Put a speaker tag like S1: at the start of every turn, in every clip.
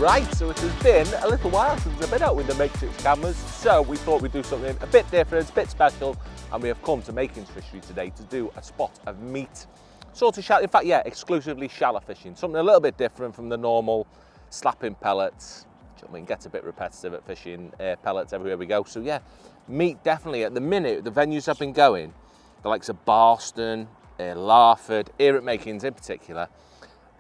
S1: Right, so it has been a little while since I've been out with the Matrix cameras, so we thought we'd do something a bit different, a bit special, and we have come to Makins Fishery today to do a spot of meat. Sort of shallow, in fact, yeah, exclusively shallow fishing. Something a little bit different from the normal slapping pellets, which I mean gets a bit repetitive at fishing pellets everywhere we go. So yeah, meat definitely at the minute, the venues I've been going, the likes of Barston, Larford, here at Makins in particular,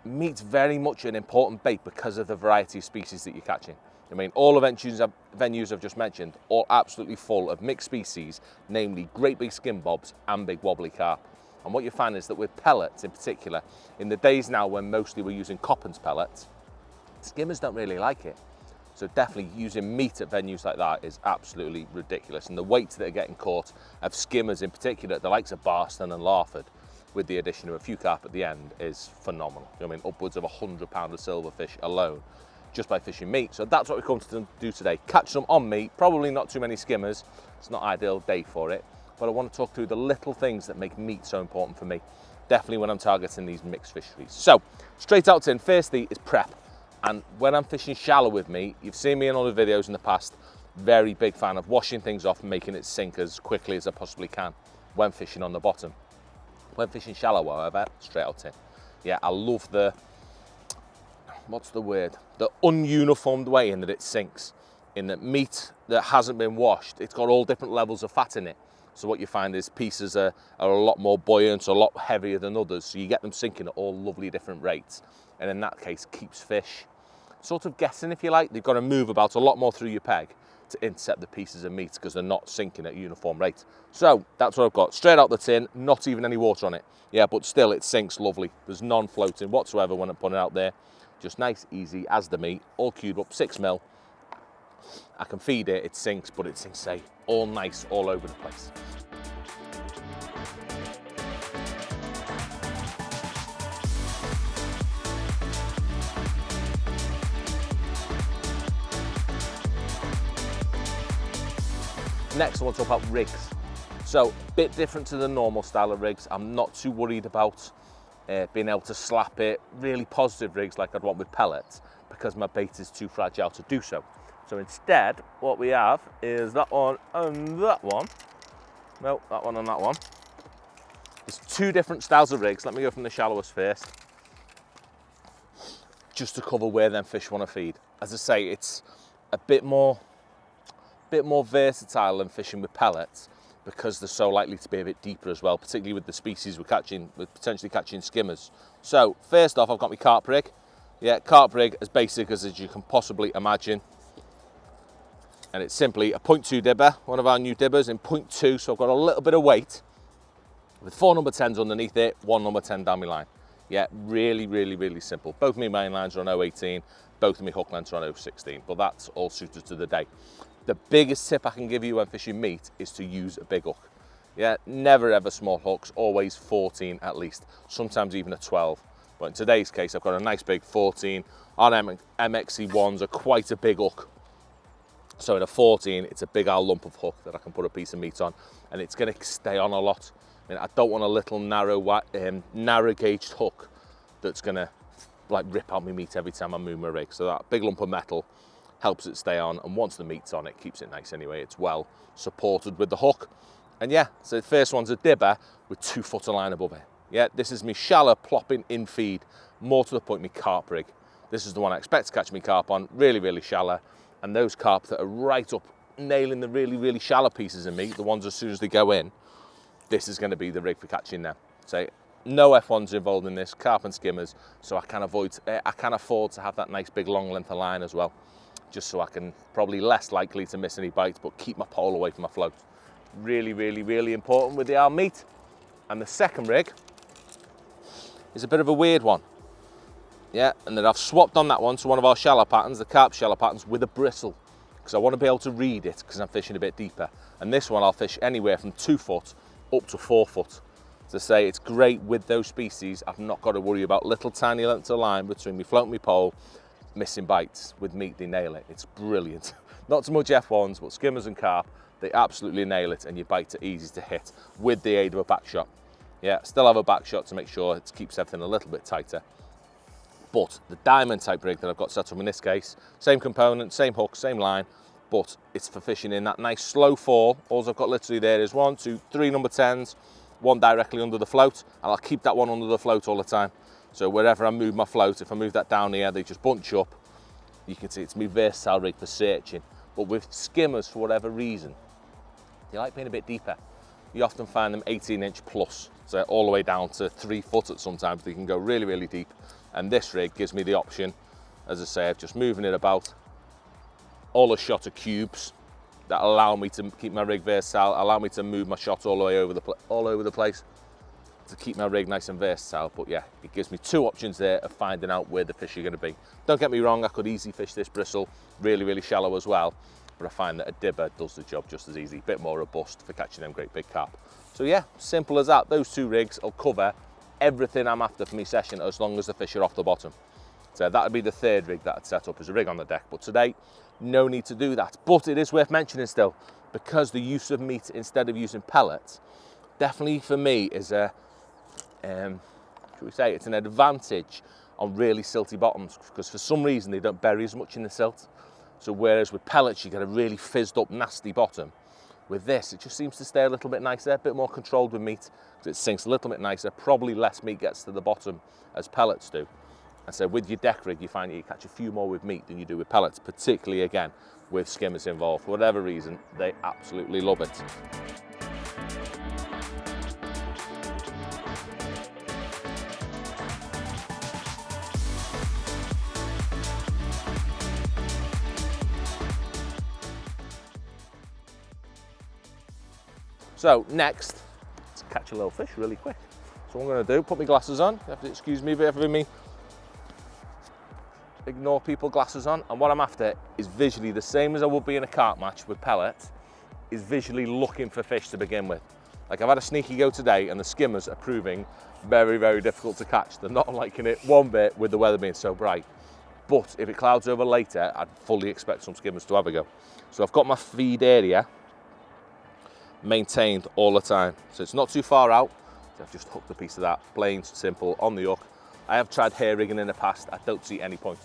S1: meat's very much an important bait because of the variety of species that you're catching. I mean, all the venues I've just mentioned, all absolutely full of mixed species, namely great big skin bobs and big wobbly carp. And what you find is that with pellets in particular, in the days now when mostly we're using Coppens pellets, skimmers don't really like it. So definitely using meat at venues like that is absolutely ridiculous. And the weights that are getting caught of skimmers in particular, the likes of Barston and Larford, with the addition of a few carp at the end, is phenomenal. I mean, upwards of 100 pound of silverfish alone, just by fishing meat. So that's what we've come to do today. Catch some on meat, probably not too many skimmers. It's not an ideal day for it, but I want to talk through the little things that make meat so important for me, definitely when I'm targeting these mixed fisheries. So, straight out in, firstly is prep. And when I'm fishing shallow with meat, you've seen me in other videos in the past, very big fan of washing things off and making it sink as quickly as I possibly can when fishing on the bottom. When fishing shallow, however, straight out in. Yeah, I love the, what's the word? The ununiformed way in that it sinks. In that meat that hasn't been washed, it's got all different levels of fat in it. So what you find is pieces are a lot more buoyant, a lot heavier than others. So you get them sinking at all lovely different rates. And in that case, keeps fish sort of guessing, if you like. They've got to move about a lot more through your peg to intercept the pieces of meat because they're not sinking at uniform rate. So that's what I've got, straight out the tin, not even any water on it. Yeah, but still it sinks lovely. There's none floating whatsoever when I'm putting it out there. Just nice, easy as the meat, all cubed up, 6 mil. I can feed it, it sinks, but it sinks, say, all nice, all over the place. Next, I want to talk about rigs. So, a bit different to the normal style of rigs. I'm not too worried about being able to slap it. Really positive rigs like I'd want with pellets because my bait is too fragile to do so. So instead, what we have is that one and that one. No, that one and that one. There's two different styles of rigs. Let me go from the shallowest first, just to cover where them fish want to feed. As I say, it's a bit more versatile than fishing with pellets because they're so likely to be a bit deeper as well, particularly with the species we're catching, with potentially catching skimmers. So first off, I've got my carp rig. Yeah, carp rig as basic as you can possibly imagine. And it's simply a 0.2 dibber, one of our new dibbers in 0.2, so I've got a little bit of weight with 4 number 10s underneath it, 1 number 10 down my line. Yeah, really, really, really simple. Both of my main lines are on 0.18, both of my hook lengths are on 0.16, but that's all suited to the day. The biggest tip I can give you when fishing meat is to use a big hook. Yeah, never ever small hooks, always 14 at least, sometimes even a 12. But in today's case, I've got a nice big 14. On MXC1s are quite a big hook. So in a 14, it's a big old lump of hook that I can put a piece of meat on, and it's going to stay on a lot. I mean, I don't want a little narrow gauged hook that's going to like rip out my meat every time I move my rig. So that big lump of metal helps it stay on, and once the meat's on, it keeps it nice anyway. It's well supported with the hook. And yeah, so the first one's a dibber with 2 foot of line above it. Yeah, this is me shallow plopping in feed, more to the point, me carp rig. This is the one I expect to catch me carp on, really, really shallow. And those carp that are right up nailing the really, really shallow pieces of meat, the ones as soon as they go in, this is going to be the rig for catching them. So no F1s involved in this, carp and skimmers, so I can afford to have that nice big long length of line as well, just so I can probably less likely to miss any bites, but keep my pole away from my float. Really, really, really important with the our meat. And the second rig is a bit of a weird one. Yeah, and then I've swapped on that one to one of our shallow patterns, the carp shallow patterns, with a bristle, because I want to be able to read it because I'm fishing a bit deeper. And this one I'll fish anywhere from 2 foot up to 4 foot. To say it's great with those species, I've not got to worry about little tiny lengths of line between me float and me pole, missing bites. With meat, they nail it. It's brilliant. Not so much F1s, but skimmers and carp, they absolutely nail it, and your bites are easy to hit with the aid of a back shot. Yeah, still have a back shot to make sure it keeps everything a little bit tighter. But the diamond type rig that I've got set up in this case, same component, same hook, same line, but it's for fishing in that nice slow fall. All I've got literally there is 1, 2, 3 number 10s, one directly under the float, and I'll keep that one under the float all the time. So wherever I move my float, if I move that down here, they just bunch up. You can see it's my versatile rig for searching. But with skimmers, for whatever reason, they like being a bit deeper. You often find them 18-inch plus, so all the way down to 3 foot at sometimes. They can go really, really deep. And this rig gives me the option, as I say, of just moving it about. All a shot of cubes that allow me to keep my rig versatile, allow me to move my shot all the way over the place to keep my rig nice and versatile. But yeah, it gives me 2 options there of finding out where the fish are going to be. Don't get me wrong, I could easily fish this bristle really, really shallow as well, but I find that a dibber does the job just as easy, a bit more robust for catching them great big carp. So yeah, simple as that. Those 2 rigs will cover everything I'm after for my session as long as the fish are off the bottom. So that would be the 3rd rig that I'd set up as a rig on the deck. But today, no need to do that. But it is worth mentioning still, because the use of meat instead of using pellets, definitely for me is a, should we say, it's an advantage on really silty bottoms, because for some reason they don't bury as much in the silt. So whereas with pellets you get a really fizzed up nasty bottom, with this it just seems to stay a little bit nicer, a bit more controlled with meat, because it sinks a little bit nicer, probably less meat gets to the bottom as pellets do. And so with your deck rig you find that you catch a few more with meat than you do with pellets, particularly again with skimmers involved. For whatever reason, they absolutely love it. So next, let's catch a little fish really quick. So what I'm going to do, put my glasses on. You have to excuse me for having me ignore people glasses on. And what I'm after is visually the same as I would be in a carp match with pellets, is visually looking for fish to begin with. Like I've had a sneaky go today and the skimmers are proving very, very difficult to catch. They're not liking it one bit with the weather being so bright. But if it clouds over later, I'd fully expect some skimmers to have a go. So I've got my feed area maintained all the time, so it's not too far out. So I've just hooked a piece of that, plain simple, on the hook. I have tried hair rigging in the past. I don't see any point.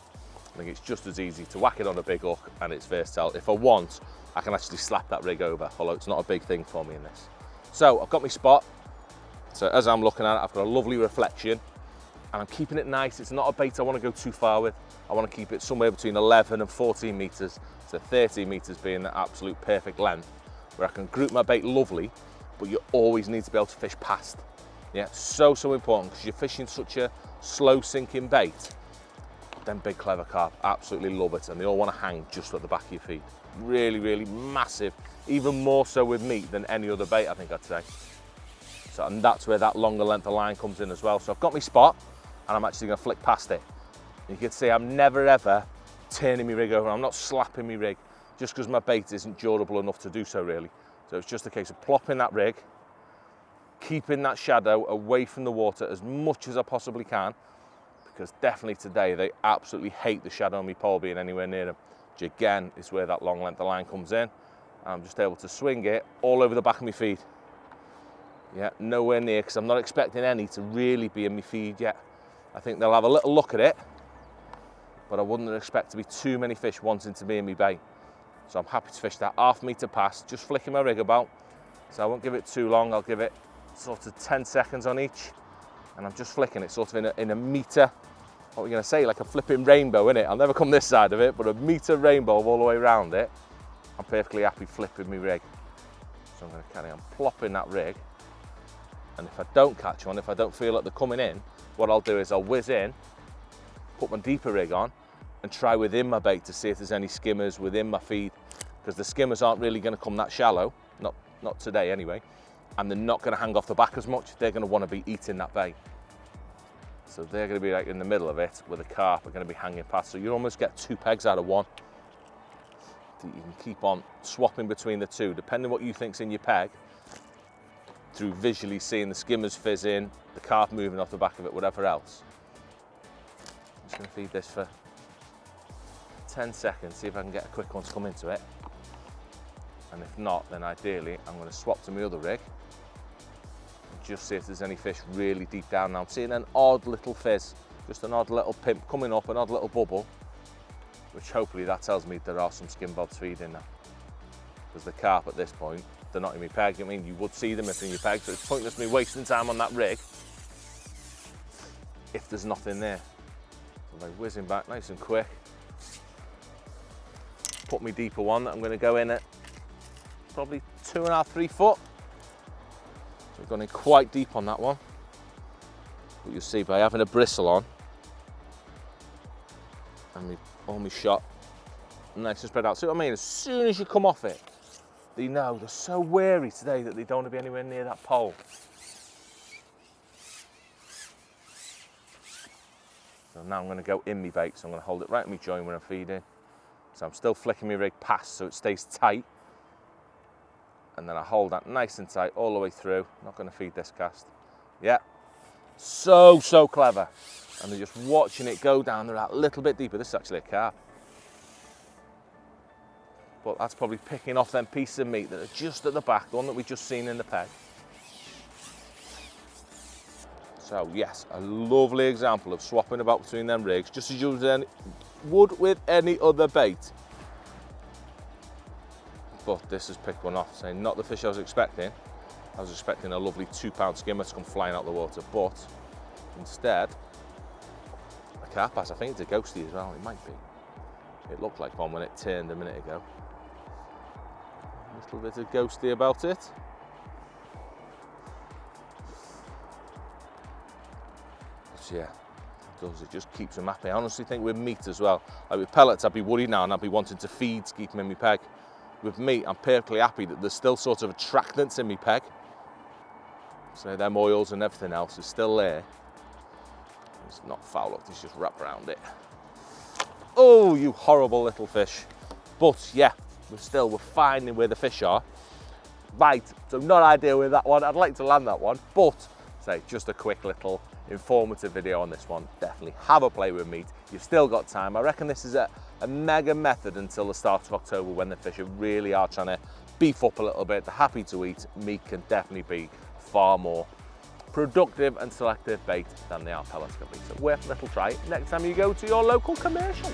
S1: I think it's just as easy to whack it on a big hook, and it's versatile. If I want, I can actually slap that rig over, although it's not a big thing for me in this. So I've got my spot. So as I'm looking at it, I've got a lovely reflection, and I'm keeping it nice. It's not a bait I want to go too far with. I want to keep it somewhere between 11 and 14 meters, so 13 meters being the absolute perfect length, where I can group my bait lovely, but you always need to be able to fish past. Yeah, so important, because you're fishing such a slow sinking bait. Them big clever carp absolutely love it, and they all want to hang just at the back of your feet. Really, really massive, even more so with meat than any other bait, I think I'd say. So, and that's where that longer length of line comes in as well. So I've got my spot, and I'm actually going to flick past it. You can see I'm never ever turning my rig over. I'm not slapping my rig, just because my bait isn't durable enough to do so really. So it's just a case of plopping that rig, keeping that shadow away from the water as much as I possibly can, because definitely today they absolutely hate the shadow on my pole being anywhere near them, which again is where that long length of line comes in. I'm just able to swing it all over the back of my feed. Yeah, nowhere near, because I'm not expecting any to really be in my feed yet. I think they'll have a little look at it, but I wouldn't expect to be too many fish wanting to be in my bait. So I'm happy to fish that ½ meter past, just flicking my rig about. So I won't give it too long, I'll give it sort of 10 seconds on each. And I'm just flicking it sort of in a meter, what we're gonna say, like a flipping rainbow, innit? I'll never come this side of it, but a meter rainbow all the way around it. I'm perfectly happy flipping my rig. So I'm gonna carry on plopping that rig. And if I don't catch one, if I don't feel like they're coming in, what I'll do is I'll whiz in, put my deeper rig on, and try within my bait to see if there's any skimmers within my feed, because the skimmers aren't really going to come that shallow, not today anyway, and they're not going to hang off the back as much. They're going to want to be eating that bait. So they're going to be like in the middle of it, where the carp are going to be hanging past. So you almost get 2 pegs out of one. You can keep on swapping between the two, depending what you think's in your peg, through visually seeing the skimmers fizz in, the carp moving off the back of it, whatever else. I'm just going to feed this for 10 seconds, see if I can get a quick one to come into it. And if not, then ideally I'm going to swap to my other rig and just see if there's any fish really deep down. Now I'm seeing an odd little fizz Just an odd little pimp coming up, an odd little bubble, which hopefully that tells me there are some skin bobs feeding now. Because the carp at this point, they're not in my peg. I mean, you would see them if they're in your peg, so it's pointless me wasting time on that rig if there's nothing there. So they're whizzing back nice and quick. Put me deeper one that I'm going to go in at probably 2.5, 3 foot. So we've gone in quite deep on that one. But you'll see by having a bristle on and all my shot nice and spread out. See what I mean? As soon as you come off it, they know they're so wary today that they don't want to be anywhere near that pole. So now I'm going to go in my bait, so I'm going to hold it right in my joint when I'm feeding. So I'm still flicking my rig past so it stays tight. And then I hold that nice and tight all the way through. Not going to feed this cast. Yeah. So clever. And they're just watching it go down there that little bit deeper. This is actually a carp. But that's probably picking off them pieces of meat that are just at the back, the one that we just seen in the peg. So yes, a lovely example of swapping about between them rigs, just as you would with any other bait. But this has picked one off, saying not the fish I was expecting. I was expecting a lovely 2-pound skimmer to come flying out the water, but instead, a carp bass. I think it's a ghosty as well, it might be. It looked like one when it turned a minute ago. A little bit of ghosty about it. But yeah, it just keeps them happy. I honestly think with meat as well, like with pellets, I'd be worried now and I'd be wanting to feed to keep them in my peg. With meat, I'm perfectly happy that there's still sort of attractants in my peg. So them oils and everything else is still there. It's not foul up, it's just wrap around it. Oh, you horrible little fish. But yeah, we're finding where the fish are. Right, so not ideal with that one. I'd like to land that one, but say just a quick little informative video on this one. Definitely have a play with meat. You've still got time. I reckon this is a mega method until the start of October when the fish really are trying to beef up a little bit. They're happy to eat. Meat can definitely be far more productive and selective bait than the pellets can be. So worth a little try next time you go to your local commercial.